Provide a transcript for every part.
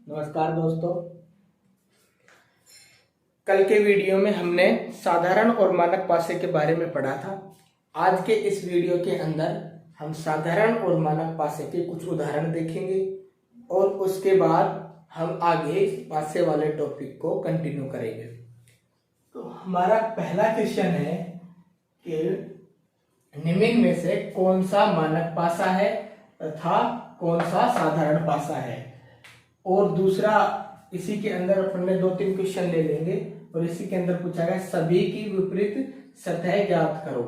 नमस्कार दोस्तों। कल के वीडियो में हमने साधारण और मानक पासे के बारे में पढ़ा था। आज के इस वीडियो के अंदर हम साधारण और मानक पासे के कुछ उदाहरण देखेंगे और उसके बाद हम आगे पासे वाले टॉपिक को कंटिन्यू करेंगे। तो हमारा पहला क्वेश्चन है कि निम्न में से कौन सा मानक पासा है तथा कौन सा साधारण पासा है। और दूसरा, इसी के अंदर अपन ने 2-3 क्वेश्चन ले लेंगे और इसी के अंदर पूछा गया सभी की विपरीत सतह ज्ञात करो।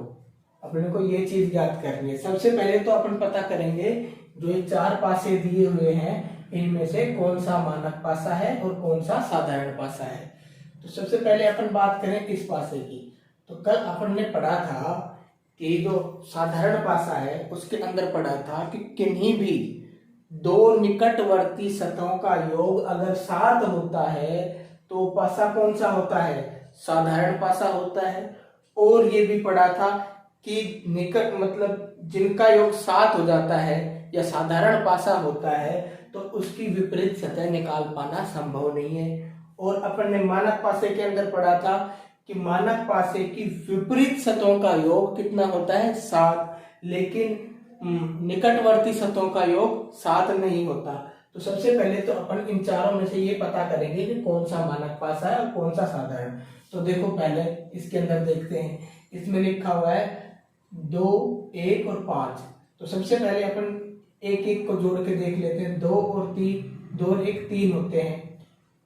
अपने को ये चीज ज्ञात करनी है। सबसे पहले तो अपन पता करेंगे जो ये 4 पासे दिए हुए हैं इनमें से कौन सा मानक पासा है और कौन सा साधारण पासा है। तो सबसे पहले अपन बात करें इस पासे की। तो कल अपन ने पढ़ा था कि जो साधारण पासा है उसके अंदर पढ़ा था कि किन्हीं भी 2 निकटवर्ती सतहों का योग अगर 7 होता है तो पासा कौन सा होता है, साधारण पासा होता है। और ये भी पढ़ा था कि निकट मतलब जिनका योग 7 हो जाता है या साधारण पासा होता है तो उसकी विपरीत सतह निकाल पाना संभव नहीं है। और अपन ने मानक पासे के अंदर पढ़ा था कि मानक पासे की विपरीत सतहों का योग कितना होता है, 7, लेकिन निकटवर्ती सतहों का योग 7 नहीं होता। तो सबसे पहले तो अपन इन चारों में से ये पता करेंगे कि कौन सा मानक पासा है और कौन सा साधारण। तो देखो पहले इसके अंदर देखते हैं, इसमें लिखा हुआ है 2, 1 और 5। तो सबसे पहले अपन एक एक को जोड़ के देख लेते हैं। 2 और 3, 2 और 1 3 होते हैं,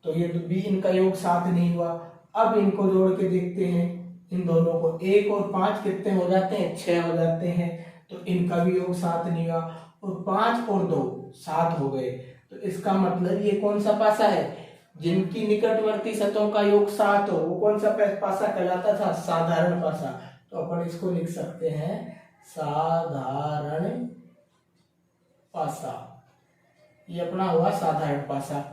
तो ये तो भी इनका योग 7 नहीं हुआ। अब इनको जोड़ के देखते हैं इन दोनों को, 1 और 5 कितने हो जाते हैं, 6 हो जाते हैं, तो इनका भी योग 7 नहीं हुआ। और 5 और 2 7 हो गए। तो इसका मतलब ये कौन सा पासा है, जिनकी निकटवर्ती सतहों का योग 7 हो वो कौन सा पासा कहलाता था, साधारण पासा। तो अपन इसको लिख सकते हैं साधारण पासा। ये अपना हुआ साधारण पासा।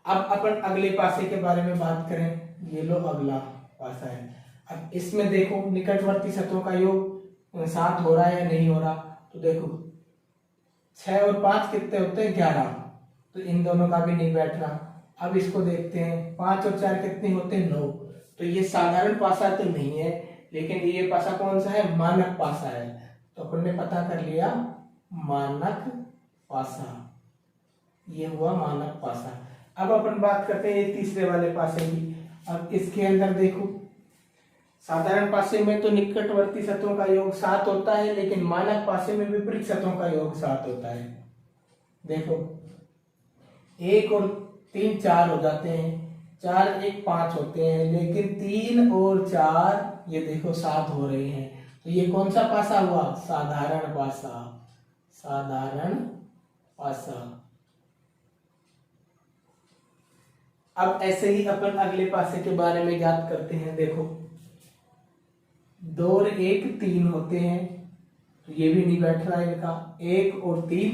अब अपन अगले पासे के बारे में बात करें। ये लो अगला पासा है। अब इसमें देखो निकटवर्ती सतहों का योग 7 हो रहा है या नहीं हो रहा। तो देखो 6 और 5 कितने होते हैं, 11, तो इन दोनों का भी नहीं बैठ रहा। अब इसको देखते हैं, 5 और 4 कितने होते हैं, 9। तो ये साधारण पासा तो नहीं है, लेकिन ये पासा कौन सा है, मानक पासा है। तो अपन ने पता कर लिया मानक पासा, ये हुआ मानक पासा। अब अपन बात करते हैं तीसरे वाले पासे की। अब इसके अंदर देखो, साधारण पासे में तो निकटवर्ती सतहों का योग 7 होता है, लेकिन मानक पासे में विपरीत सतहों का योग 7 होता है। देखो 1 और 3 4 हो जाते हैं, 4 1 5 होते हैं, लेकिन 3 और 4 ये देखो 7 हो रहे हैं। तो ये कौन सा पासा हुआ, साधारण पासा, साधारण पासा। अब ऐसे ही अपन अगले पासे के बारे में याद करते हैं। देखो 2 और 1 3 होते हैं, तो ये भी नहीं बैठ रहा है इनका। 1 और 3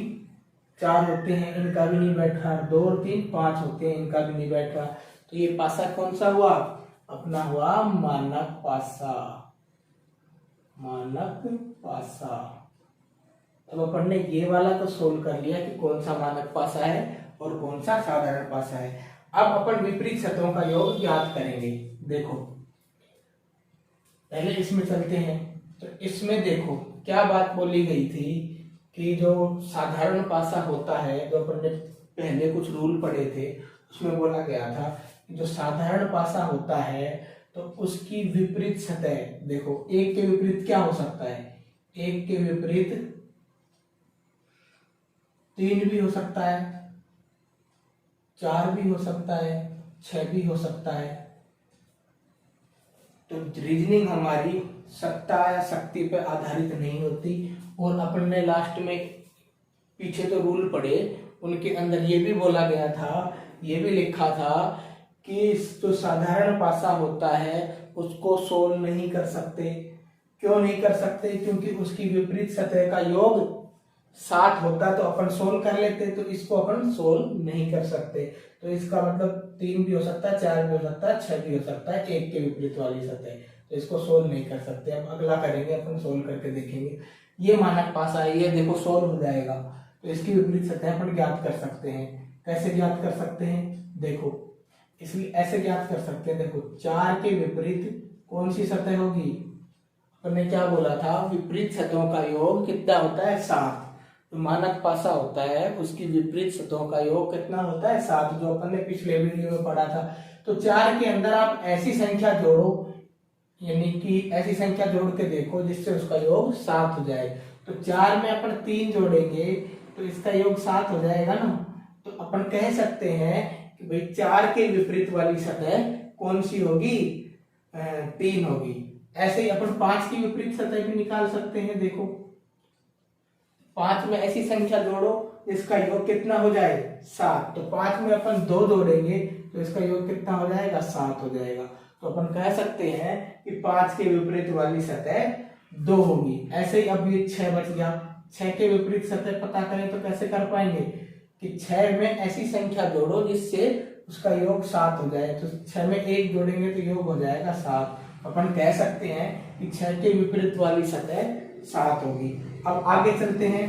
4 होते हैं, इनका भी नहीं बैठ रहा। 2 और 3 5 होते हैं, इनका भी नहीं बैठ रहा। तो ये पासा कौन सा हुआ, अपना हुआ मानक पासा, मानक पासा। अब अपन ने ये वाला तो सोल्व कर लिया कि कौन सा मानक पासा है और कौन सा साधारण पासा है। अब अपन विपरीत सतहों का योग ज्ञात करेंगे। देखो पहले इसमें चलते हैं। तो इसमें देखो क्या बात बोली गई थी कि जो साधारण पासा होता है, जो अपन ने पहले कुछ रूल पढ़े थे उसमें बोला गया था कि जो साधारण पासा होता है तो उसकी विपरीत सतह, देखो 1 के विपरीत क्या हो सकता है, 1 के विपरीत 3 भी हो सकता है, 4 भी हो सकता है, 6 भी हो सकता है। तो रीजनिंग हमारी सत्ता या शक्ति पर आधारित नहीं होती। और अपन ने लास्ट में पीछे तो रूल पढ़े, उनके अंदर ये भी बोला गया था, ये भी लिखा था कि जो साधारण पासा होता है उसको सोल्व नहीं कर सकते। क्यों नहीं कर सकते, क्योंकि उसकी विपरीत सतह का योग 7 होता तो अपन सोल्व कर लेते, तो इसको अपन सोल्व नहीं कर सकते। तो इसका मतलब 3 भी हो सकता है, 4 भी हो सकता है, 6 भी हो सकता है, 1 के विपरीत वाली सतह, तो इसको सोल्व नहीं कर सकते। अब अगला करेंगे, अपन सोल्व करके देखेंगे। ये मानक पासा है, ये देखो सोल्व हो जाएगा। तो इसकी विपरीत सतह अपन ज्ञात कर सकते हैं। कैसे ज्ञात कर सकते हैं, देखो इसलिए ऐसे ज्ञात कर सकते हैं। देखो 4 के विपरीत कौन सी सतह होगी, अपन ने क्या बोला था, विपरीत सतहों का योग कितना होता है, 7। तो मानक पासा होता है उसकी विपरीत सतहों का योग कितना होता है, 7, जो अपन ने पिछले वीडियो में पढ़ा था। तो 4 के अंदर आप ऐसी संख्या जोड़ो, यानी कि ऐसी संख्या जोड़ के देखो जिससे उसका योग 7 हो जाए। तो 4 में अपन 3 जोड़ेंगे तो इसका योग 7 हो जाएगा ना। तो अपन कह सकते हैं कि भाई 4 के विपरीत वाली सतह कौन सी होगी, 3 होगी। ऐसे ही अपन 5 की विपरीत सतह भी निकाल सकते हैं। देखो 5 में ऐसी संख्या जोड़ो जिसका योग कितना हो जाए, 7। तो 5 में अपन 2 जोड़ेंगे तो इसका योग कितना हो जाएगा, 7 हो जाएगा। तो अपन कह सकते हैं कि 5 के विपरीत वाली सतह 2 होगी। ऐसे ही अब ये 6 बच गया। 6 के विपरीत सतह पता करें तो कैसे कर पाएंगे कि 6 में ऐसी संख्या जोड़ो जिससे उसका योग 7 हो जाए। तो 6 में 1 जोड़ेंगे तो योग हो जाएगा 7। अपन कह सकते हैं कि 6 के विपरीत वाली सतह 7 होगी। अब आगे चलते हैं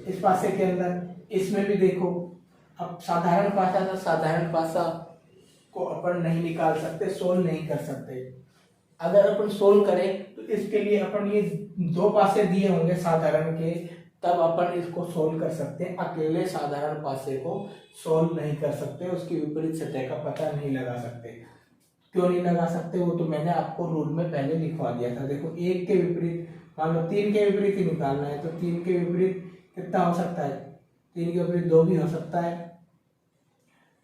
इस पासे के अंदर। इसमें भी देखो, अब साधारण पासा था, साधारण पासा को अपन नहीं निकाल सकते, सोल्व नहीं कर सकते। अगर अपन सोल्व करें तो इसके लिए अपन ये 2 पासे दिए होंगे साधारण के, तब अपन इसको सोल्व कर सकते हैं। अकेले साधारण पासे को सोल्व नहीं कर सकते, उसकी विपरीत सतह का पता नहीं लगा सकते। क्यों नहीं लगा सकते, वो तो मैंने आपको रूल में पहले लिखवा दिया था। देखो 1 के विपरीत, मान लो 3 के विपरीत ही निकालना है तो 3 के विपरीत कितना हो सकता है, 3 के विपरीत 2 भी हो सकता है,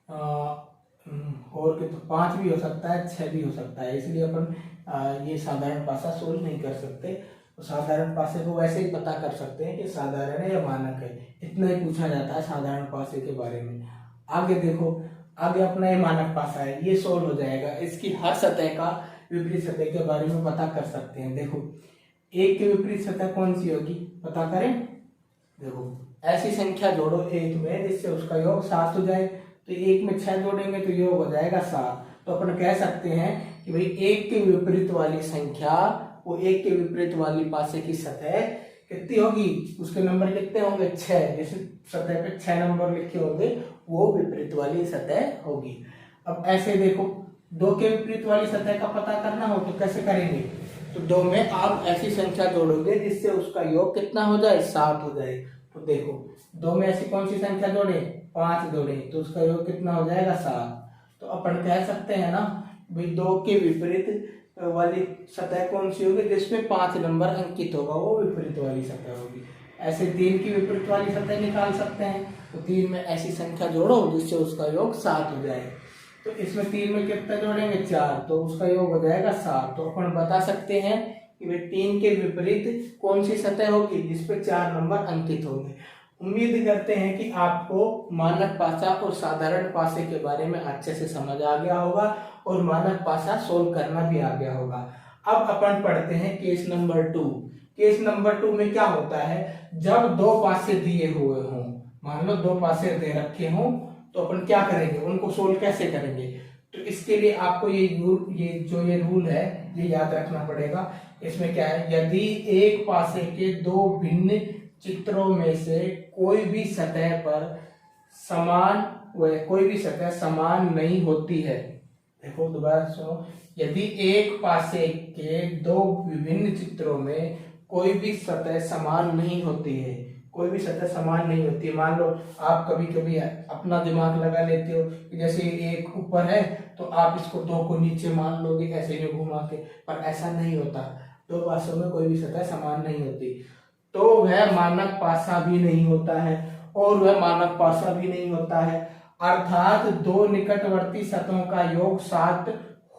और तो 5 भी हो सकता है, 6 भी हो सकता है। इसलिए अपन ये साधारण पासा सोल्व नहीं कर सकते। तो साधारण पासे को वैसे ही पता कर सकते हैं कि साधारण है या मानक है, इतना ही पूछा जाता है साधारण पासे के बारे में। आगे देखो, आगे अपना ये मानक पासा है, ये सोल्व हो जाएगा। इसकी हर सतह का विपरीत सतह के बारे में पता कर सकते हैं। देखो 1 के विपरीत सतह कौन सी होगी, पता करें। देखो ऐसी संख्या जोड़ो 1 में जिससे उसका योग 7 हो जाए। तो 1 में 6 जोड़ेंगे तो योग हो जाएगा 7। तो अपन कह सकते हैं कि भाई 1 के विपरीत वाली संख्या, वो 1 के विपरीत वाली पासे की सतह कितनी होगी, उसके नंबर कितने होंगे, 6। जैसे सतह पे 6 नंबर लिखे होंगे वो विपरीत वाली सतह होगी। अब ऐसे देखो 2 के विपरीत वाली सतह का पता करना हो तो कैसे करेंगे, तो 2 में आप ऐसी संख्या जोड़ोगे जिससे उसका योग कितना हो जाए, 7 हो जाए। तो देखो 2 में ऐसी कौन सी संख्या जोड़े, 5 जोड़े, तो उसका योग कितना हो जाएगा, 7। तो अपन कह सकते हैं ना भाई 2 के विपरीत वाली सतह कौन सी होगी, जिसमें 5 नंबर अंकित होगा, वो विपरीत वाली सतह होगी। ऐसे 3 की विपरीत वाली सतह निकाल सकते हैं। तो 3 में ऐसी संख्या जोड़ो जिससे उसका योग 7 हो जाए। तो इसमें 3 में कितना जोड़ेंगे, 4, तो उसका योग हो जाएगा 7। तो अपन बता सकते हैं कि भाई 3 के विपरीत कौन सी सतह होगी जिसपे 4 नंबर अंकित होंगे। उम्मीद करते हैं कि आपको मानक पासा और साधारण पासे के बारे में अच्छे से समझ आ गया होगा और मानक पासा सोल्व करना भी आ गया होगा। अब अपन पढ़ते हैं केस नंबर 2। केस नंबर 2 में क्या होता है, जब 2 पासे दिए हुए हों, मान लो 2 पासे दे रखे हों, तो अपन क्या करेंगे, उनको सोल्व कैसे करेंगे। तो इसके लिए आपको ये रूल है ये याद रखना पड़ेगा। इसमें क्या है, यदि एक पासे के 2 भिन्न चित्रों में से कोई भी सतह समान नहीं होती है। देखो दोबारा सुनो, यदि एक पासे के 2 विभिन्न चित्रों में कोई भी सतह समान नहीं होती है, कोई भी सतह समान नहीं होती है। मान लो आप कभी कभी अपना दिमाग लगा लेते हो कि जैसे एक ऊपर है तो आप इसको 2 को नीचे मान लोगे ऐसे ही घुमा के, पर ऐसा नहीं होता। 2 पासों में कोई भी सतह समान नहीं होती, तो वह मानक पासा भी नहीं होता है और वह मानक पासा भी नहीं होता है। अर्थात 2 निकटवर्ती सतहों का योग 7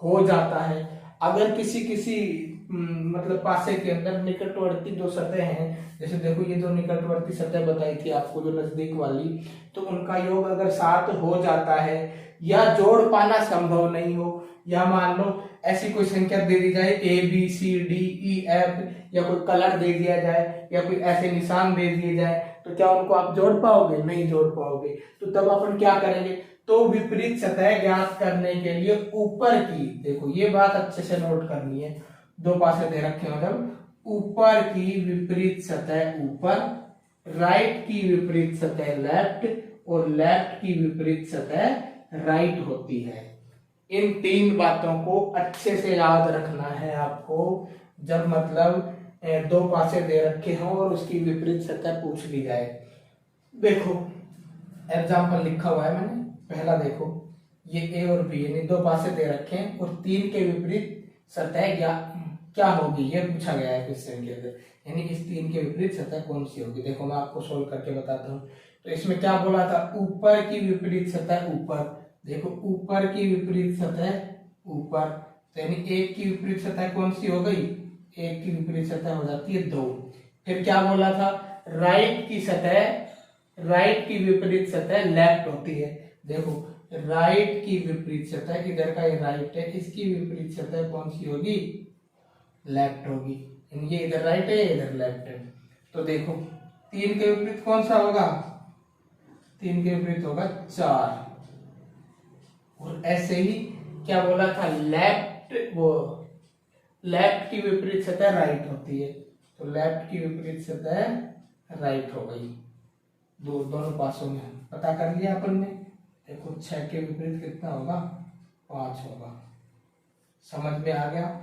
हो जाता है। अगर किसी मतलब पासे के अंदर निकटवर्ती 2 सतह हैं, जैसे देखो ये 2 निकटवर्ती सतह बताई थी आपको जो नजदीक वाली, तो उनका योग अगर 7 हो जाता है या जोड़ पाना संभव नहीं हो, या मान लो ऐसी कोई संख्या दे दी जाए ABCDEF, या कोई कलर दे दिया जाए या कोई ऐसे निशान दे दिए जाए, तो क्या उनको आप जोड़ पाओगे, नहीं जोड़ पाओगे। तो तब अपन क्या करेंगे, तो विपरीत सतह ज्ञात करने के लिए ऊपर की, देखो ये बात अच्छे से नोट करनी है, 2 पासे दे रखे हो, जब ऊपर की विपरीत सतह ऊपर राइट की विपरीत सतह लेफ्ट और लेफ्ट की विपरीत सतह राइट होती है। इन तीन बातों को अच्छे से याद रखना है आपको, जब मतलब दो पासे दे रखे हों और उसकी विपरीत सतह पूछ ली जाए। देखो एग्जाम्पल लिखा हुआ है मैंने, पहला देखो ये ए और बी यानी दो पासे दे रखे हैं और तीन के विपरीत सतह क्या होगी ये पूछा गया है क्वेश्चन के अंदर, यानी इस तीन के विपरीत सतह कौन सी होगी। देखो मैं आपको सोल्व करके बताता हूँ। तो इसमें क्या बोला था, ऊपर की विपरीत सतह ऊपर, देखो ऊपर की विपरीत सतह ऊपर, तो यानी एक की विपरीत सतह कौन सी हो गई, एक की विपरीत सतह हो जाती है दो। फिर क्या बोला था, राइट की सतह, राइट की विपरीत सतह लेफ्ट होती है। देखो राइट की विपरीत सतह, इधर का ये राइट है, इसकी विपरीत सतह कौन सी होगी, लेफ्ट होगी। ये इधर राइट है इधर लेफ्ट है। तो देखो तीन के विपरीत कौन सा होगा, तीन के विपरीत होगा चार। और ऐसे ही क्या बोला था, लेफ्ट की विपरीत सतह राइट होती है, तो लेफ्ट की विपरीत सतह राइट हो गई। दोनों पासों में पता कर लिया अपन ने। देखो 6 के विपरीत कितना होगा, 5 होगा। समझ में आ गया,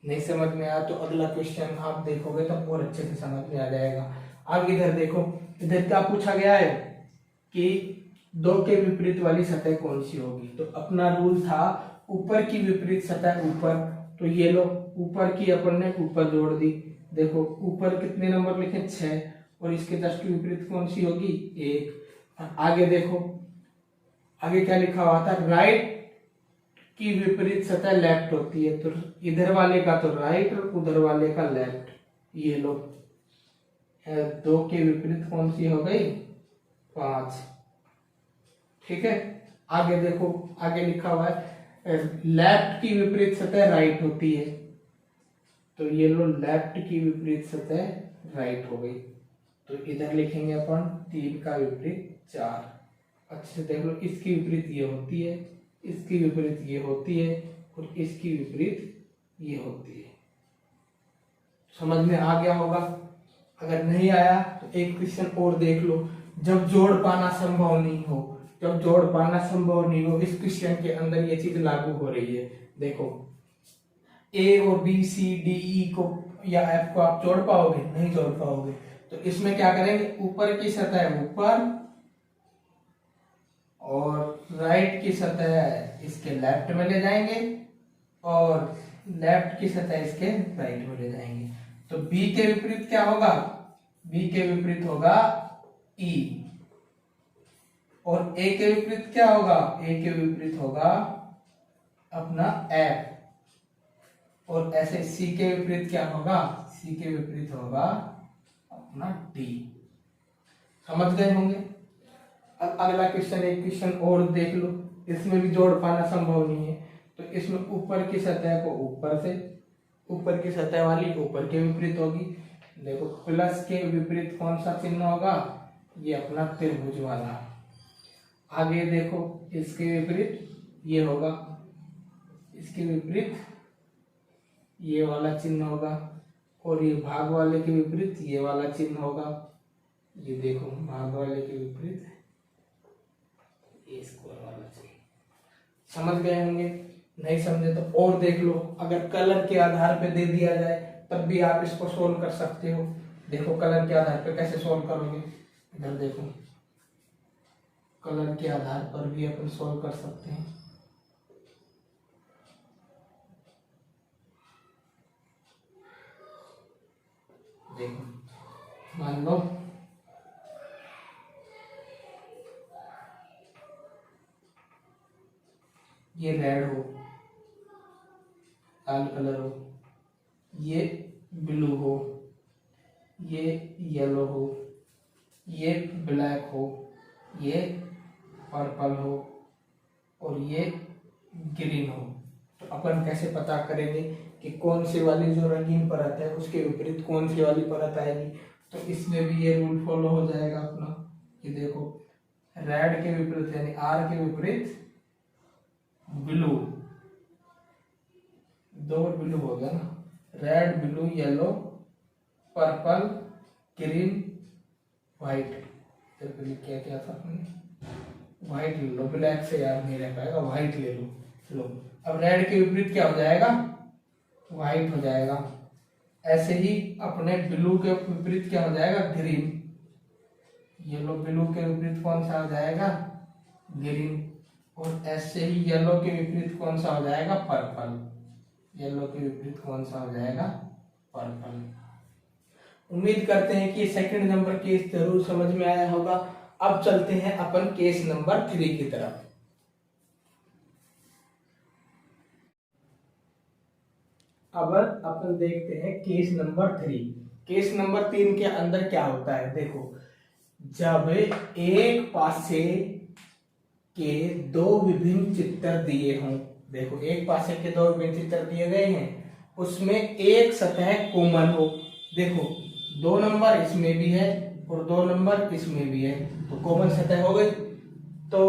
नहीं समझ में आया तो अगला क्वेश्चन आप देखोगे तो और अच्छे से समझ में आ जाएगा। अब इधर देखो, इधर क्या पूछा गया है कि दो के विपरीत वाली सतह कौन सी होगी। तो अपना रूल था ऊपर की विपरीत सतह ऊपर, तो ये लो ऊपर की अपन ने ऊपर जोड़ दी। देखो ऊपर कितने नंबर लिखे 6 और इसके जस्ट विपरीत कौन सी होगी 1। आगे देखो आगे क्या लिखा हुआ था, राइट की विपरीत सतह लेफ्ट होती है, तो इधर वाले का तो राइट और उधर वाले का लेफ्ट। ये लो दो के विपरीत कौन सी हो गई 5। ठीक है, आगे देखो आगे लिखा हुआ है लेफ्ट की विपरीत सतह राइट होती है, तो ये लो लेफ्ट की विपरीत सतह राइट हो गई। तो इधर लिखेंगे अपन 3 का विपरीत 4। अच्छे से देख लो, इसकी विपरीत ये होती है, इसकी विपरीत ये होती है और इसकी विपरीत ये होती है। समझ में आ गया होगा। अगर नहीं आया तो एक क्वेश्चन और देख लो, जब जोड़ पाना संभव नहीं हो, जब जोड़ पाना संभव नहीं हो, इस क्वेश्चन के अंदर ये चीज लागू हो रही है। देखो ए और बी सी डी ई को या एफ को आप जोड़ पाओगे, नहीं जोड़ पाओगे। तो इसमें क्या करेंगे, ऊपर की सतह ऊपर और राइट की सतह इसके लेफ्ट में ले जाएंगे और लेफ्ट की सतह इसके राइट में ले जाएंगे। तो बी के विपरीत क्या होगा, बी के विपरीत होगा ई, और ए के विपरीत क्या होगा, ए के विपरीत होगा अपना एफ, और ऐसे सी के विपरीत क्या होगा, सी के विपरीत होगा अपना डी। समझ गए होंगे। अब अगला क्वेश्चन, एक क्वेश्चन और देख लो, इसमें भी जोड़ पाना संभव नहीं है। तो इसमें ऊपर की सतह को ऊपर से, ऊपर की सतह वाली ऊपर के विपरीत होगी। देखो प्लस के विपरीत कौन सा चिन्ह होगा, ये अपना त्रिभुज वाला। आगे देखो इसके विपरीत ये होगा, इसके विपरीत ये वाला चिन्ह होगा, और ये भाग वाले के विपरीत ये वाला चिन्ह होगा। ये देखो भाग वाले के विपरीत ये स्क्वायर वाला चिन्ह। समझ गए होंगे, नहीं समझे तो और देख लो। अगर कलर के आधार पे दे दिया जाए तब भी आप इसको सोल्व कर सकते हो। देखो कलर के आधार पे कैसे सोल्व करोगे, इधर देखो कलर के आधार पर भी अपन सोल्व कर सकते हैं। देखो मान लो ये रेड हो, लाल कलर हो, ये ब्लू हो, ये येलो हो, ये ब्लैक हो, ये पर्पल हो और ये ग्रीन हो। तो अपन कैसे पता करेंगे कि कौन सी वाली जो रंगीन परत है उसके विपरीत कौन सी वाली परत आएगी। तो इसमें भी ये रूल फॉलो हो जाएगा अपना। ये देखो रेड के विपरीत यानी आर के विपरीत ब्लू, दो ब्लू हो गया ना, red blue yellow purple green white, तो लिख क्या था आपने, व्हाइट ले लो, ब्लैक से याद नहीं रह पाएगा, व्हाइट ले लो। लो, अब रेड के विपरीत क्या हो जाएगा, व्हाइट हो जाएगा। ऐसे ही अपने ब्लू के विपरीत क्या हो जाएगा, ग्रीन। येलो ब्लू के विपरीत कौन सा हो जाएगा, ग्रीन। और ऐसे ही येलो के विपरीत कौन सा हो जाएगा, पर्पल। येलो के विपरीत कौन सा हो जाएगा, पर्पल। उम्मीद करते हैं कि सेकंड नंबर केस जरूर समझ में आया होगा। अब चलते हैं अपन केस नंबर 3 की तरफ। अब अपन देखते हैं केस नंबर 3। केस नंबर 3 के अंदर क्या होता है, देखो, जब एक पासे के दो विभिन्न चित्र दिए हों, देखो एक पासे के दो विभिन्न चित्र दिए गए हैं, उसमें एक सतह कोमल हो। देखो 2 नंबर इसमें भी है और 2 नंबर इसमें भी है, तो कोमल सतह हो गई। तो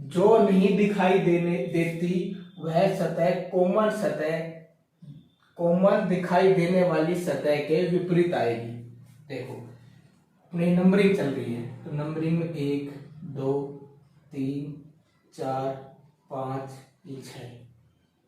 जो नहीं दिखाई देती वह सतह कोमल दिखाई देने वाली सतह के विपरीत आएगी। देखो अपनी नंबरिंग चल रही है, तो नंबरिंग में 1 2 3 4 5 6,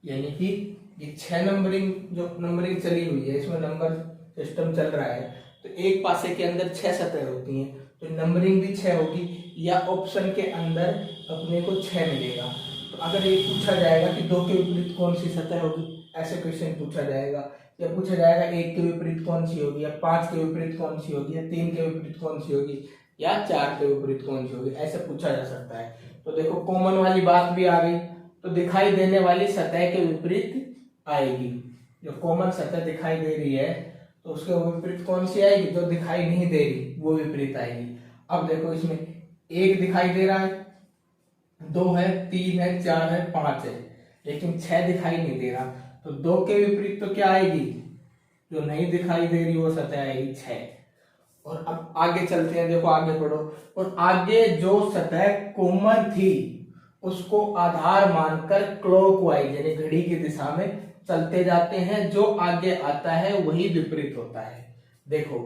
यानी कि ये 6 नंबरिंग, जो नंबरिंग चली हुई है इसमें नंबर सिस्टम चल रहा है, तो एक पासे के अंदर 6 सतह होती हैं, तो नंबरिंग भी 6 होगी, या ऑप्शन के अंदर अपने को 6 मिलेगा। तो अगर ये पूछा जाएगा कि 2 के विपरीत कौन सी सतह होगी, ऐसे क्वेश्चन पूछा जाएगा, या पूछा जाएगा 1 के विपरीत कौन सी होगी, या 5 के विपरीत कौन सी होगी, या 3 के विपरीत कौन सी होगी, या 4 के विपरीत कौन सी होगी, ऐसे पूछा जा सकता है। तो देखो कॉमन वाली बात भी आ गई, तो दिखाई देने वाली सतह के विपरीत आएगी। जो कॉमन सतह दिखाई दे रही है तो उसके विपरीत कौन सी आएगी, जो दिखाई नहीं दे रही वो विपरीत आएगी। अब देखो इसमें 1 दिखाई दे रहा है, 2 है, 3 है, 4 है, 5 है, लेकिन 6 दिखाई नहीं दे रहा, तो 2 के विपरीत तो क्या आएगी, जो नहीं दिखाई दे रही वो सतह आएगी 6। और अब आगे चलते हैं, देखो आगे पढ़ो। और आगे जो सतह कोमल थी उसको आधार मानकर क्लॉकवाइज यानी घड़ी की दिशा में चलते जाते हैं, जो आगे आता है वही विपरीत होता है। देखो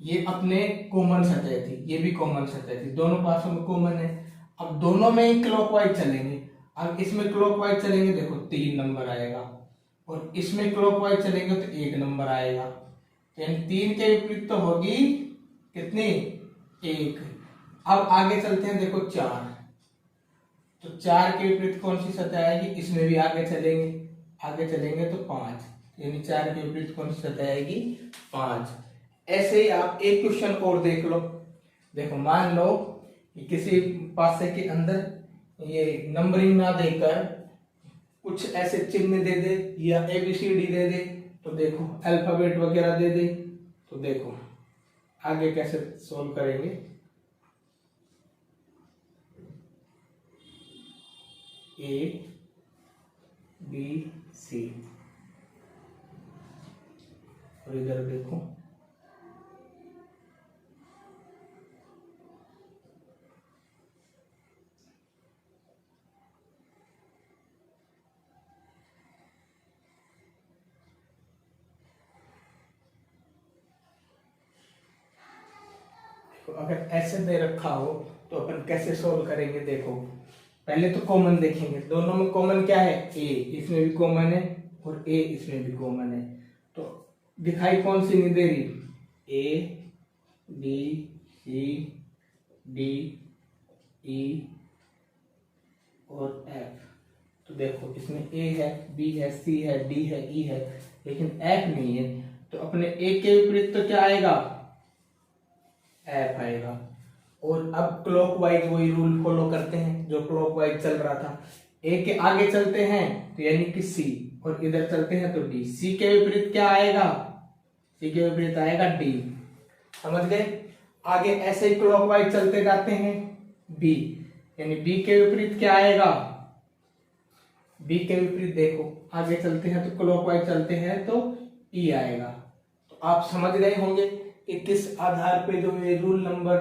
ये अपने कॉमन सतह थी, ये भी कॉमन सतह थी, दोनों पासों में कॉमन है। अब दोनों में ही क्लॉकवाइज चलेंगे। अब इसमें क्लॉकवाइज चलेंगे, देखो 3 नंबर आएगा, और इसमें क्लॉकवाइज चलेंगे तो 1 नंबर आएगा। यानी 3 के विपरीत तो होगी कितनी, 1। अब आगे चलते हैं, देखो 4, तो 4 के विपरीत कौन सी सतह आएगी, इसमें भी आगे चलेंगे तो 5, यानी 4 के विपरीत कौन सी सतह आएगी, 5। ऐसे ही आप एक क्वेश्चन और देख लो। देखो मान लो कि किसी पासे के अंदर ये नंबरिंग ना देकर कुछ ऐसे चिन्ह दे दे, या ABCD दे दे, तो देखो अल्फाबेट वगैरह दे दे, तो देखो आगे कैसे सोल्व करेंगे। ABC, और इधर देखो तो अगर ऐसे दे रखा हो तो अपन कैसे सोल्व करेंगे। देखो पहले तो कॉमन देखेंगे, दोनों में कॉमन क्या है, A, इसमें भी कॉमन है और A इसमें भी कॉमन है, तो दिखाई कौन सी नहीं दे रही, ABCD E और F। तो देखो इसमें A है, B है, C है, D है, E है, लेकिन F नहीं है, तो अपने A के विपरीत तो क्या आएगा, F आएगा। और अब क्लॉकवाइज वही रूल फॉलो करते हैं जो क्लॉकवाइज चल रहा था। A के आगे चलते हैं तो यानी कि C, और इधर चलते हैं तो D। C के विपरीत क्या आएगा, C के विपरीत आएगा D। समझ गए। आगे ऐसे ही क्लॉकवाइज चलते जाते हैं B, यानी B के विपरीत क्या आएगा, B के विपरीत देखो आगे चलते हैं तो क्लॉकवाइज चलते हैं तो E आएगा। तो आप समझ गए होंगे कि किस आधार पे जो ये रूल नंबर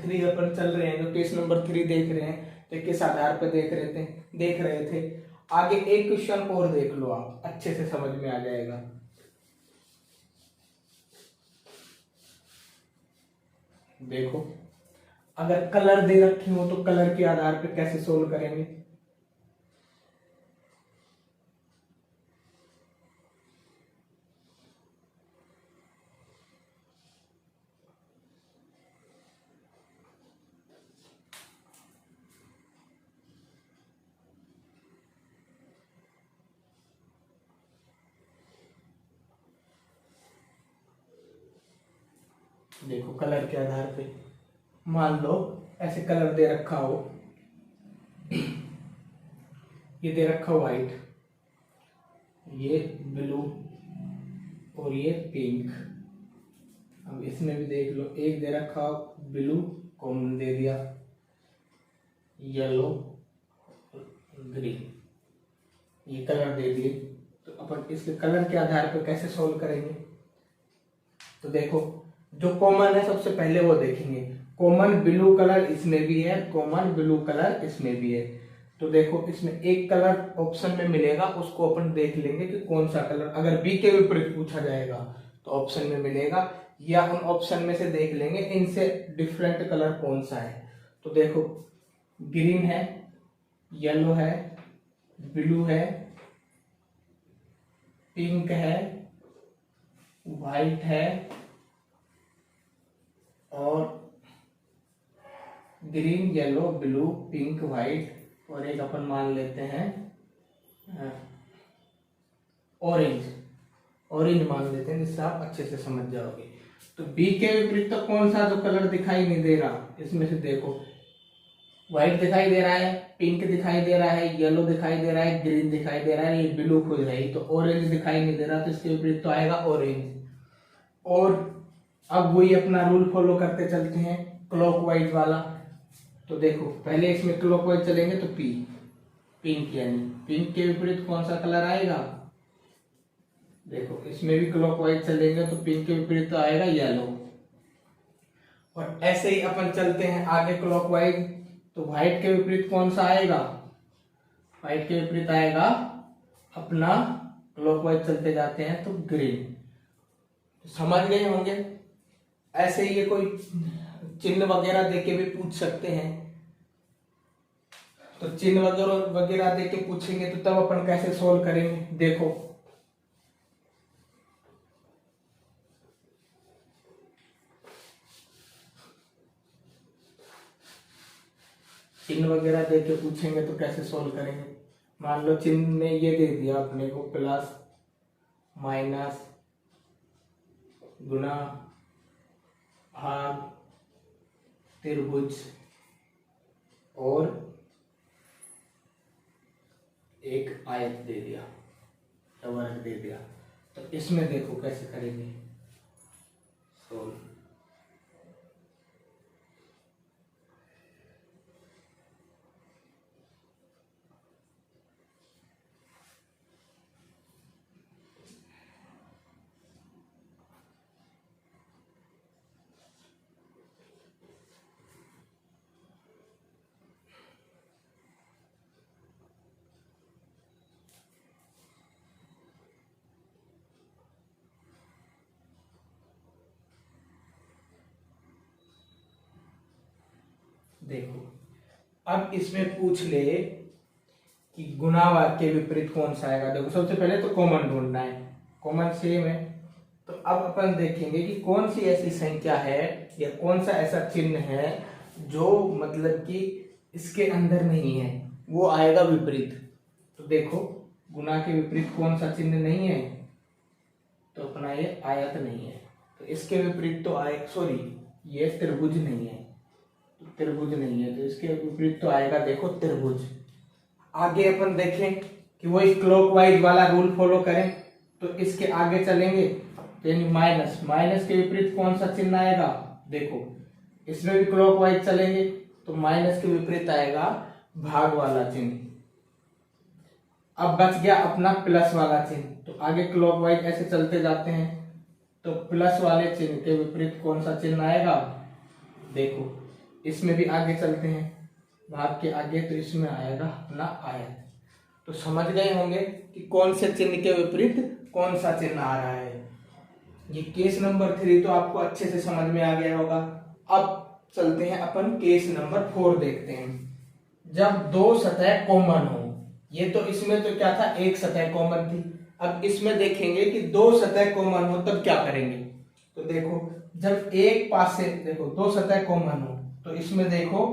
3 अपन चल रहे हैं, जो केस नंबर 3 देख रहे हैं, तो किस आधार पे देख रहे थे। आगे एक क्वेश्चन और देख लो, आप अच्छे से समझ में आ जाएगा। देखो अगर कलर दे रखे हो तो कलर के आधार पे कैसे सोल्व करेंगे। देखो कलर के आधार पे मान लो ऐसे कलर दे रखा हो, ये दे रखा हो व्हाइट, ये ब्लू और ये पिंक। अब इसमें भी देख लो, एक दे रखा हो ब्लू, कॉमन दे दिया, येलो, ग्रीन, ये कलर दे दिए। तो अपन इसके कलर के आधार पर कैसे सोल्व करेंगे। तो देखो जो कॉमन है सबसे पहले वो देखेंगे। कॉमन ब्लू कलर इसमें भी है, कॉमन ब्लू कलर इसमें भी है। तो देखो इसमें एक कलर ऑप्शन में मिलेगा, उसको अपन देख लेंगे कि कौन सा कलर, अगर बी के विपरीत पूछा जाएगा तो ऑप्शन में मिलेगा, या उन ऑप्शन में से देख लेंगे इनसे डिफरेंट कलर कौन सा है। तो देखो ग्रीन है, येलो है, ब्लू है, पिंक है, व्हाइट है और green, yellow, blue, pink, white और एक अपन मान लेते हैं ऑरेंज। ऑरेंज मान लेते हैं जिससे आप अच्छे से समझ जाओगे। तो बी के विपरीत तो कौन सा जो कलर दिखाई नहीं दे रहा, इसमें से देखो व्हाइट दिखाई दे रहा है, पिंक दिखाई दे रहा है, येलो दिखाई दे रहा है, ग्रीन दिखाई दे रहा है, ये ब्लू खुद है ही, तो ऑरेंज दिखाई नहीं दे रहा, तो इसके विपरीत तो आएगा ऑरेंज। और अब वही अपना रूल फॉलो करते चलते हैं क्लॉकवाइज वाला। तो देखो पहले इसमें क्लॉकवाइज चलेंगे तो पी, पिंक, यानी पिंक के विपरीत कौन सा कलर आएगा। देखो इसमें भी क्लॉकवाइज चलेंगे तो पिंक के विपरीत तो आएगा येलो। और ऐसे ही अपन चलते हैं आगे क्लॉकवाइज, तो व्हाइट के विपरीत कौन सा आएगा। व्हाइट के विपरीत आएगा अपना, क्लॉकवाइज चलते जाते हैं तो ग्रीन। समझ गए होंगे। ऐसे ही ये कोई चिन्ह वगैरह देके भी पूछ सकते हैं, तो चिन्ह वगैरह देके पूछेंगे तो तब अपन कैसे सोल्व करेंगे। देखो चिन्ह वगैरह देके पूछेंगे तो कैसे सोल्व करेंगे। मान लो चिन्ह ने ये दे दिया अपने को प्लस, माइनस, गुना, भाग, त्रिभुज और एक आयत दे दिया या वर्ग दे दिया। तो इसमें देखो कैसे करेंगे सोल्व। देखो अब इसमें पूछ ले कि गुणा वाक्य के विपरीत कौन सा आएगा। देखो सबसे पहले तो कॉमन ढूंढना है, कॉमन सेम है। तो अब अपन देखेंगे कि कौन सी ऐसी संख्या है या कौन सा ऐसा चिन्ह है जो मतलब कि इसके अंदर नहीं है, वो आएगा विपरीत। तो देखो गुणा के विपरीत कौन सा चिन्ह नहीं है, तो अपना ये आयत नहीं है। तो इसके विपरीत तो आए, सॉरी ये त्रिभुज नहीं है, त्रिभुज नहीं है, तो इसके विपरीत तो आएगा देखो त्रिभुज। आगे अपन देखें कि वही क्लॉकवाइज वाला रूल फॉलो करें, तो इसके आगे चलेंगे तो यानी माइनस, माइनस के विपरीत कौन सा चिन्ह आएगा। देखो इसमें भी क्लॉकवाइज चलेंगे तो माइनस के विपरीत आएगा भाग वाला चिन्ह। अब बच गया अपना प्लस वाला चिन्ह, तो आगे क्लॉकवाइज ऐसे चलते जाते हैं तो प्लस वाले चिन्ह के विपरीत कौन सा चिन्ह आएगा। देखो इसमें भी आगे चलते हैं भाग के आगे, तो इसमें आएगा अपना आयत। तो समझ गए होंगे कि कौन से चिन्ह के विपरीत कौन सा चिन्ह आ रहा है। ये केस नंबर 3 तो आपको अच्छे से समझ में आ गया होगा। अब चलते हैं अपन केस नंबर 4 देखते हैं। जब दो सतह कॉमन हो, ये तो इसमें तो क्या था, एक सतह कॉमन थी। अब इसमें देखेंगे कि दो सतह कॉमन हो तब क्या करेंगे। तो देखो, जब एक पास से देखो दो सतह कॉमन हो, तो इसमें देखो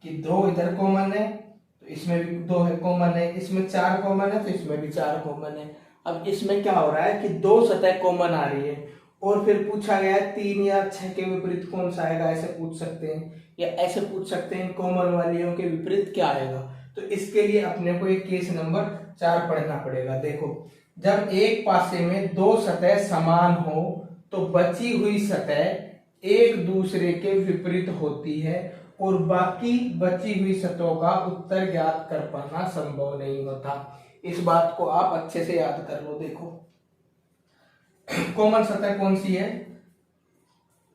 कि दो इधर कॉमन है, तो इसमें भी दो है कॉमन है, इसमें चार कॉमन है, तो इसमें भी चार कॉमन है। अब इसमें क्या हो रहा है कि दो सतह कॉमन आ रही है, और फिर पूछा गया है 3 या 6 के विपरीत कौन सा आएगा, ऐसे पूछ सकते हैं, या ऐसे पूछ सकते हैं कॉमन वालियों के विपरीत क्या आएगा। तो इसके लिए अपने को एक केस नंबर 4 पढ़ना पड़ेगा। देखो, जब एक पासे में दो सतह समान हो तो बची हुई सतह एक दूसरे के विपरीत होती है और बाकी बची हुई सतहों का उत्तर ज्ञात कर पाना संभव नहीं होता। इस बात को आप अच्छे से याद कर लो। देखो, कॉमन सतह कौन सी है,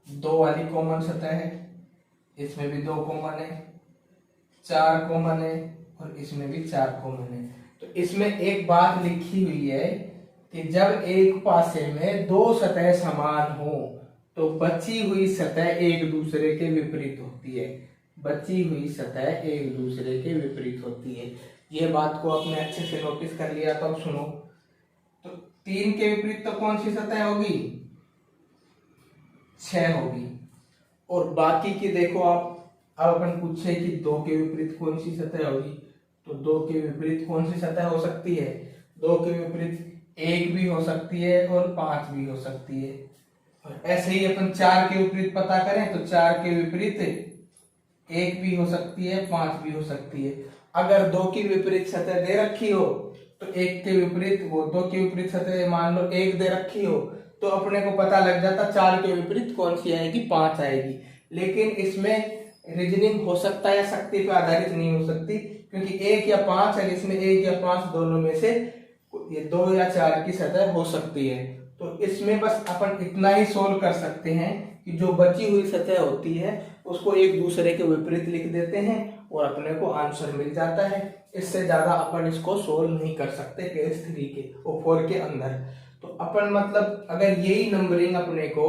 दो वाली कॉमन सतह है, इसमें भी दो कॉमन है, चार कॉमन है, और इसमें भी चार कॉमन है। तो इसमें एक बात लिखी हुई है कि जब एक पासे में दो सतह समान हो तो बची हुई सतह एक दूसरे के विपरीत होती है। बची हुई सतह एक दूसरे के विपरीत होती है। ये बात को आपने अच्छे से नोटिस कर लिया। तो अब सुनो, तो 3 के विपरीत तो कौन सी सतह होगी, 6 होगी। और बाकी की देखो आप, अब अपन पूछे कि 2 के विपरीत कौन सी सतह होगी, तो 2 के विपरीत कौन सी सतह हो सकती है, 2 के विपरीत 1 भी हो सकती है और 5 भी हो सकती है। और ऐसे ही अपन 4 के विपरीत पता करें तो 4 के विपरीत 1 भी हो सकती है, 5 भी हो सकती है। अगर 2 की विपरीत सतह दे रखी हो तो 1 के विपरीत, वो 2 के विपरीत सतह मान लो 1 दे रखी हो, तो अपने को पता लग जाता 4 के विपरीत कौन सी आएगी, 5 आएगी। लेकिन इसमें रीजनिंग हो सकता है या शक्ति पर आधारित नहीं हो सकती, क्योंकि 1 या 5 है, इसमें 1 या 5 दोनों में से ये 2 या 4 की सतह हो सकती है। तो इसमें बस अपन इतना ही सोल्व कर सकते हैं कि जो बची हुई सतह होती है उसको एक दूसरे के विपरीत लिख देते हैं और अपने को आंसर मिल जाता है। इससे ज्यादा अपन इसको सोल्व नहीं कर सकते केस 3 के और 4 के अंदर। तो अपन मतलब अगर यही नंबरिंग अपने को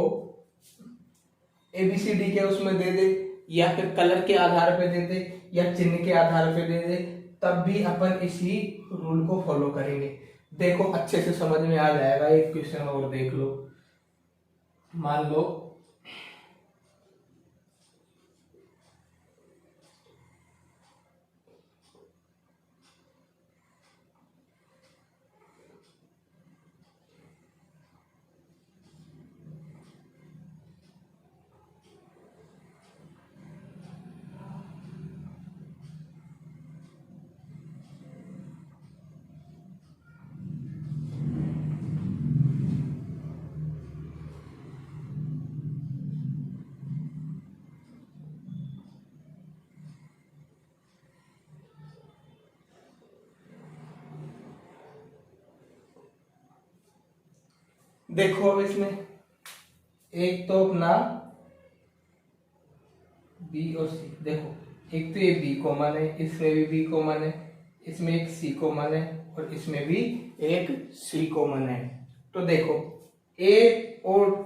ABCD के उसमें दे दे, या फिर कलर के आधार पे दे दे, या चिन्ह के आधार पे दे दे, तब भी अपन इसी रूल को फॉलो करेंगे। देखो, अच्छे से समझ में आ जाएगा। एक क्वेश्चन और देख लो। मान लो देखो, अब इसमें एक तो अपना बी और सी, देखो एक तो ये बी कॉमन है, इसमें भी बी कॉमन है, इसमें एक सी कॉमन है और इसमें भी एक सी कॉमन है। तो देखो, ए और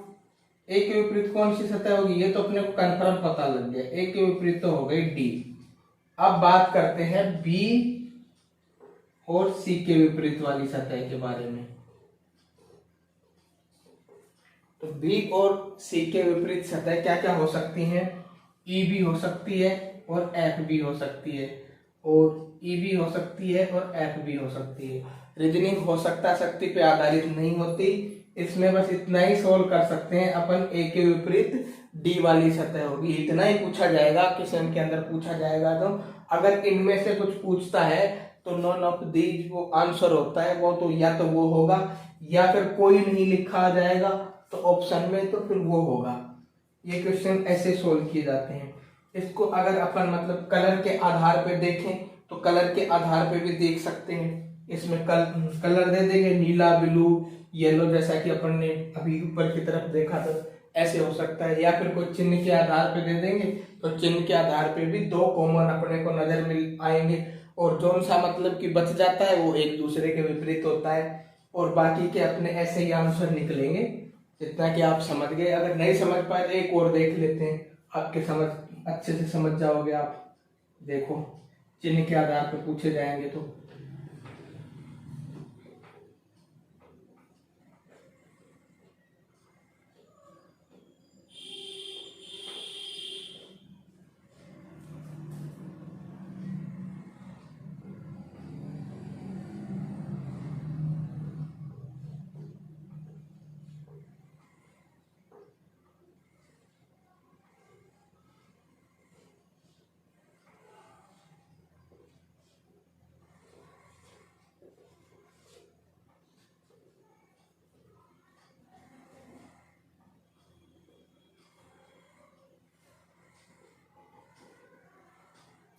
ए के विपरीत कौन सी सतह होगी, ये तो अपने को कंफर्म पता लग गया। ए के विपरीत तो हो गई डी। अब बात करते हैं बी और सी के विपरीत वाली सतह के बारे में। तो बी और सी के विपरीत सतह क्या क्या हो सकती हैं, ई भी हो सकती है और एफ भी हो सकती है, और ई भी हो सकती है और एफ भी हो सकती है। रीजनिंग हो सकता शक्ति पे आधारित नहीं होती। इसमें बस इतना ही सोल्व कर सकते हैं अपन, ए के विपरीत डी वाली सतह होगी, इतना ही पूछा जाएगा क्वेश्चन के अंदर पूछा जाएगा। तो अगर इनमें से कुछ पूछता है तो नॉन ऑफ दीज वो आंसर होता है, वो तो या तो वो होगा या फिर कोई नहीं लिखा आ जाएगा तो ऑप्शन में, तो फिर वो होगा। ये क्वेश्चन ऐसे सोल्व किए जाते हैं। इसको अगर अपन मतलब कलर के आधार पे देखें तो कलर के आधार पे भी देख सकते हैं। इसमें कलर दे देंगे नीला, ब्लू, येलो, जैसा कि अपन ने अभी ऊपर की तरफ देखा था, ऐसे हो सकता है। या फिर कोई चिन्ह के आधार पे दे देंगे तो चिन्ह के आधार पे भी दो कॉमन अपने को नजर मिल आएंगे, और जो सा मतलब कि बच जाता है वो एक दूसरे के विपरीत होता है, और बाकी के अपने ऐसे ही आंसर निकलेंगे। जितना कि आप समझ गए। अगर नहीं समझ पाए तो एक और देख लेते हैं। आपके समझ अच्छे से समझ जाओगे आप। देखो चिन्ह के आधार पर पूछे जाएंगे तो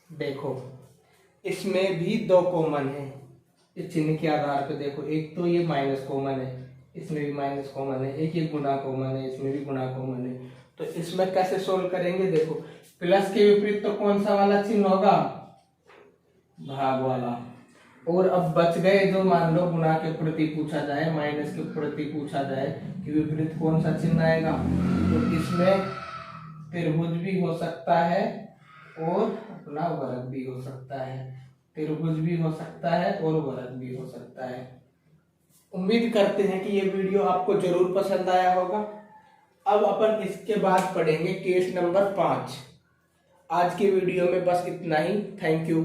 देखो इसमें भी दो कॉमन है। इस चिन्ह के आधार पे देखो, एक तो ये माइनस कॉमन है, इसमें भी माइनस कॉमन है, एक ये गुना कॉमन है, इसमें भी गुना कॉमन है। तो इसमें कैसे सोल्व करेंगे? देखो प्लस के विपरीत तो कौन सा वाला चिन्ह होगा? भाग वाला। और अब बच गए जो, मान लो गुना के प्रति पूछा जाए, माइनस के प्रति पूछा जाए कि विपरीत कौन सा चिन्ह आएगा, तो इसमें त्रिभुज भी हो सकता है और अपना वर्ग भी हो सकता है। त्रिभुज भी हो सकता है और वर्ग भी हो सकता है। उम्मीद करते हैं कि ये वीडियो आपको जरूर पसंद आया होगा। अब अपन इसके बाद पढ़ेंगे केस नंबर 5। आज की वीडियो में बस इतना ही। Thank you.